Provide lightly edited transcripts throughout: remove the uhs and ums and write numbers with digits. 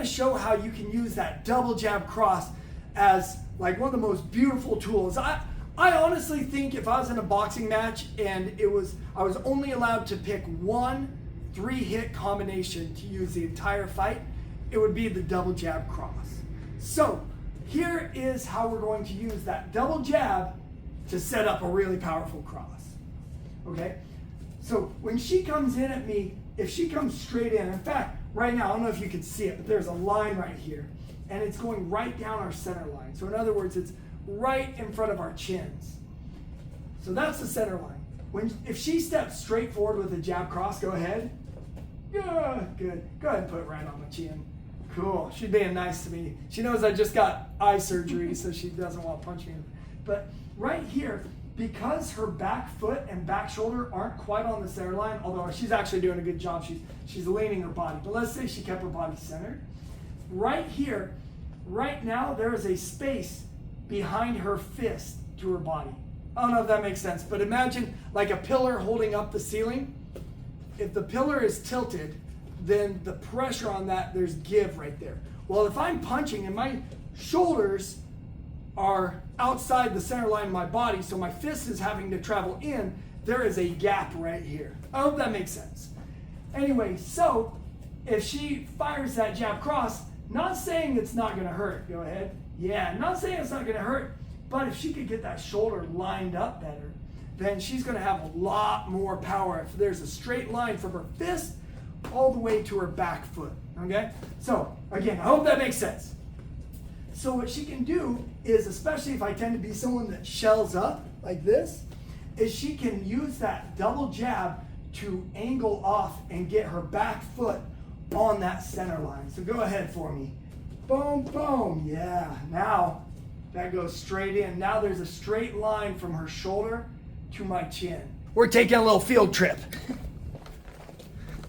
show how you can use that double jab cross as like one of the most beautiful tools. I honestly think if I was in a boxing match and I was only allowed to pick one 3-hit combination to use the entire fight, it would be the double jab cross. So here is how we're going to use that double jab to set up a really powerful cross. Okay? So when she comes in at me, if she comes straight in fact, right now, I don't know if you can see it, but there's a line right here, and it's going right down our center line. So in other words, it's right in front of our chins. So that's the center line. If she steps straight forward with a jab cross, go ahead. Good. Go ahead and put it right on my chin. Cool. She's being nice to me. She knows I just got eye surgery, so she doesn't want to punch me. But right here, because her back foot and back shoulder aren't quite on the center line, although she's actually doing a good job, she's leaning her body. But let's say she kept her body centered. Right here, right now, there is a space behind her fist to her body. I don't know if that makes sense, but imagine like a pillar holding up the ceiling. If the pillar is tilted, then the pressure on that, there's give right there. Well, if I'm punching and my shoulders are outside the center line of my body, so my fist is having to travel in, there is a gap right here. I hope that makes sense. Anyway, so if she fires that jab cross, not saying it's not going to hurt. Go ahead. Yeah, not saying it's not going to hurt, but if she could get that shoulder lined up better, then she's going to have a lot more power if there's a straight line from her fist all the way to her back foot. Okay? So, again, I hope that makes sense. So what she can do is, especially if I tend to be someone that shells up like this, is she can use that double jab to angle off and get her back foot on that center line. So go ahead for me. Boom, boom. Yeah. Now that goes straight in. Now there's a straight line from her shoulder to my chin. We're taking a little field trip.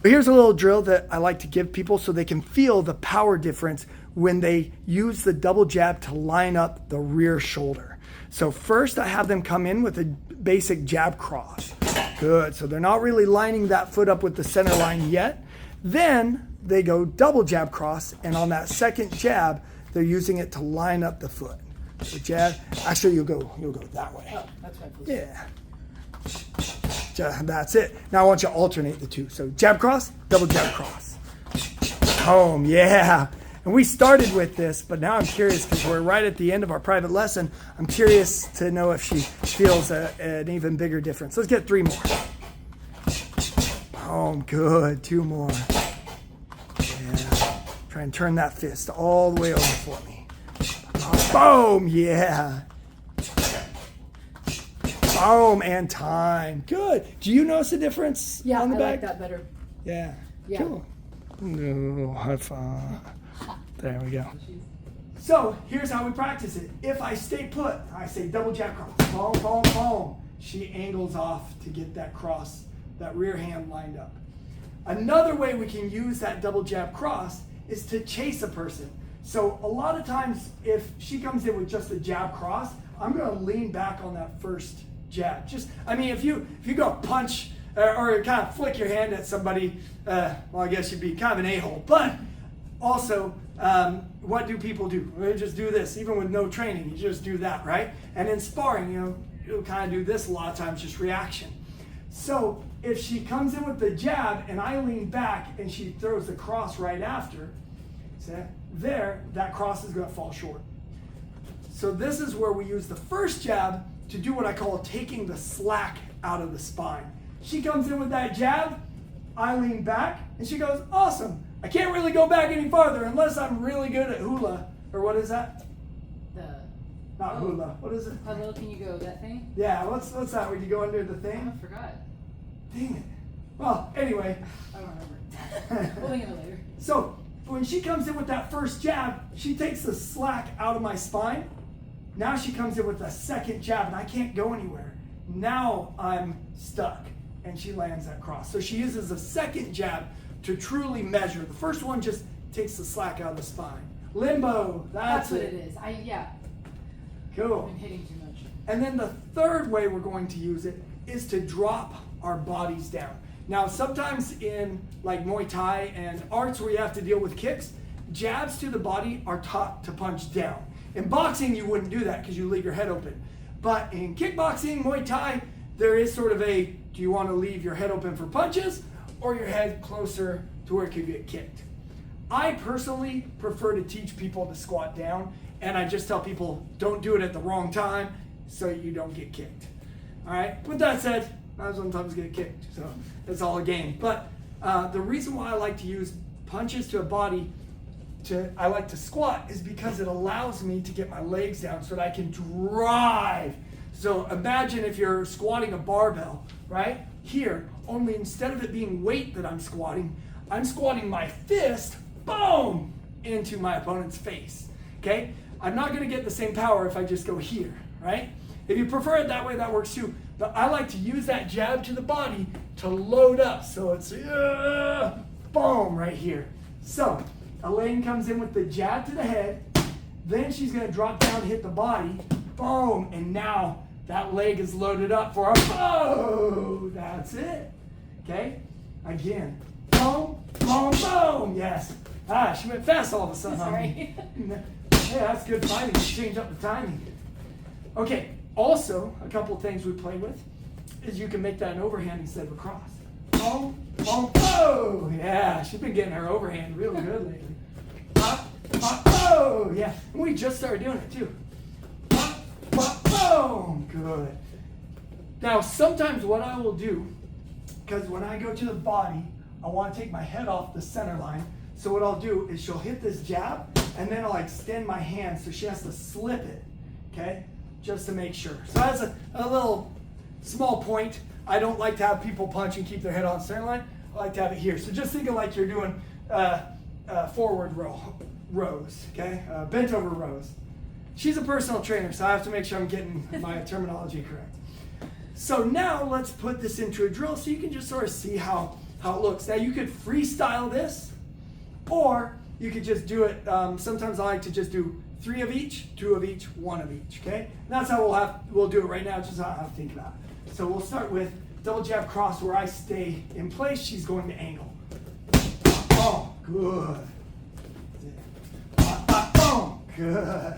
But here's a little drill that I like to give people so they can feel the power difference when they use the double jab to line up the rear shoulder. So first I have them come in with a basic jab cross. Good. So they're not really lining that foot up with the center line yet. Then they go double jab cross, and on that second jab, they're using it to line up the foot. So jab. Actually, you'll go that way. Oh, that's fine. Yeah. That's it. Now I want you to alternate the two. So jab cross, double jab cross. Home, yeah. And we started with this, but now I'm curious because we're right at the end of our private lesson. I'm curious to know if she feels an even bigger difference. Let's get 3 more. Home, good. 2 more. Yeah. Try and turn that fist all the way over for me. Boom, yeah. Boom, and time. Good. Do you notice a difference on the back? I like that better. Yeah. Yeah. Cool. No, high five. There we go. So here's how we practice it. If I stay put, I say double jab cross. Boom, boom, boom. She angles off to get that cross, that rear hand lined up. Another way we can use that double jab cross is to chase a person. So a lot of times if she comes in with just a jab cross, I'm going to lean back on that first jab. If you go punch or kind of flick your hand at somebody, well, I guess you'd be kind of an a-hole. But also, what do people do? They just do this. Even with no training, you just do that, right? And in sparring, you'll kind of do this a lot of times, just reaction. So if she comes in with the jab and I lean back and she throws the cross right after, see, that cross is going to fall short. So this is where we use the first jab to do what I call taking the slack out of the spine. She comes in with that jab, I lean back, and she goes, awesome. I can't really go back any farther unless I'm really good at hula. Or what is that? Not hula. What is it? How low can you go? That thing? Yeah, what's that where you go under the thing? I forgot. Dang it. Well, anyway. I don't remember. We'll think of it later. So when she comes in with that first jab, she takes the slack out of my spine. Now she comes in with a second jab and I can't go anywhere. Now I'm stuck and she lands that cross. So she uses a second jab to truly measure. The first one just takes the slack out of the spine. Limbo, that's what it is. Cool. I've been hitting too much. And then the third way we're going to use it is to drop our bodies down. Now sometimes in like Muay Thai and arts where you have to deal with kicks, jabs to the body are taught to punch down. In boxing, you wouldn't do that because you leave your head open. But in kickboxing, Muay Thai, there is sort of a, do you want to leave your head open for punches or your head closer to where it could get kicked? I personally prefer to teach people to squat down, and I just tell people don't do it at the wrong time so you don't get kicked. All right, with that said, I sometimes get kicked, so it's all a game. But the reason why I like to use punches to a body, I like to squat, is because it allows me to get my legs down so that I can drive. So imagine if you're squatting a barbell, right? Here, only instead of it being weight that I'm squatting my fist, boom, into my opponent's face, okay? I'm not gonna get the same power if I just go here, right? If you prefer it that way, that works too. But I like to use that jab to the body to load up. So it's boom, right here. So Elaine comes in with the jab to the head, then she's gonna drop down, hit the body, boom, and now that leg is loaded up for a boom. That's it, okay? Again, boom, boom, boom, yes. Ah, she went fast all of a sudden. Sorry. Yeah, that's good fighting. Change up the timing. Okay, also, a couple of things we play with is you can make that an overhand instead of a cross. Boom, boom, boom. Yeah, she's been getting her overhand really good lately. Pop, pop, boom. Yeah, and we just started doing it too. Pop, pop, boom. Good. Now, sometimes what I will do, because when I go to the body, I want to take my head off the center line. So what I'll do is she'll hit this jab, and then I'll extend my hand so she has to slip it, okay? Just to make sure. So that's a little small point. I don't like to have people punch and keep their head on center line. I like to have it here. So just think of like you're doing forward rows, okay? Bent over rows. She's a personal trainer, so I have to make sure I'm getting my terminology correct. So now let's put this into a drill so you can just sort of see how it looks. Now you could freestyle this, or you could just do it. Sometimes I like to just do 3 of each, 2 of each, 1 of each, okay? And that's how we'll do it right now, just how I think about it. So we'll start with double jab cross where I stay in place, she's going to angle. Oh, good. Boom, good.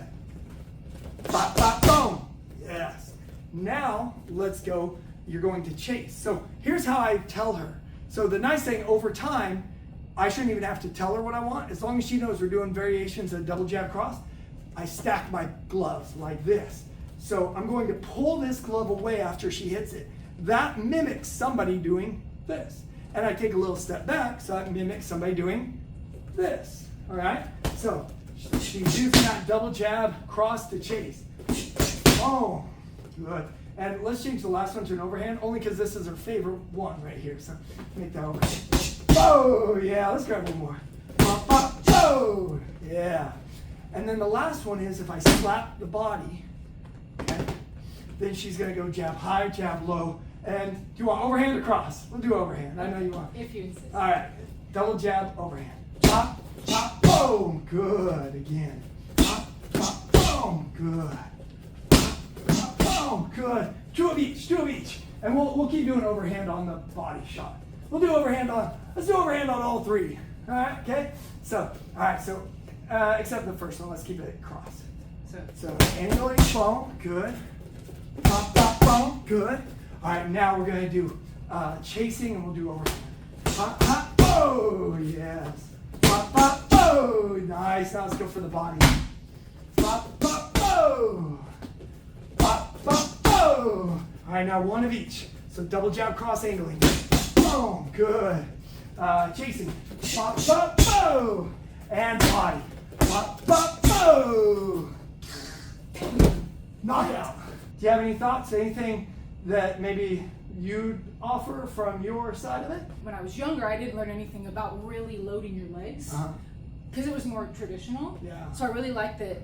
Boom, yes. Now, let's go, you're going to chase. So here's how I tell her. So the nice thing, over time, I shouldn't even have to tell her what I want. As long as she knows we're doing variations of double jab cross, I stack my gloves like this. So I'm going to pull this glove away after she hits it. That mimics somebody doing this. And I take a little step back, so that mimics somebody doing this. All right? So she's using that double jab cross to chase. Oh, good. And let's change the last one to an overhand, only because this is her favorite one right here. So make that overhand. Oh, yeah, let's grab one more. Oh, yeah. And then the last one is if I slap the body, okay, then she's going to go jab high, jab low. And do you want overhand or cross? We'll do overhand. I know you want. If you insist. All right. Double jab, overhand. Pop, pop, boom. Good. Again. Pop, pop, boom. Good. Pop, pop, boom. Good. 2 of each. 2 of each. And we'll keep doing overhand on the body shot. We'll do overhand on. Let's do overhand on all 3. All right. Okay. So, all right. So, except the first one. Let's keep it cross. So angling, boom. Good. Pop, pop, boom. Good. All right, now we're going to do chasing, and we'll do overhand. Pop, pop, oh, yes. Pop, pop, oh, nice. Now let's go for the body. Pop, pop, oh. Pop, pop, oh. All right, now 1 of each. So double jab, cross, angling. Boom, good. Chasing. Pop, pop, oh. And body. Pop, pop, oh. Knockout. Do you have any thoughts? Anything that maybe you'd offer from your side of it? When I was younger, I didn't learn anything about really loading your legs because it was more traditional. Yeah. So I really like that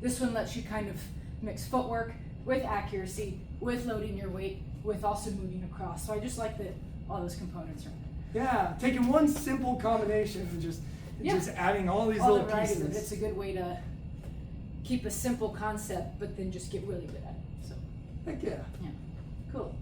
this one lets you kind of mix footwork with accuracy, with loading your weight, with also moving across. So I just like that all those components are in it. Yeah, taking one simple combination and just adding all these little pieces. It's a good way to keep a simple concept, but then just get really good at it. So, Heck yeah. yeah, cool.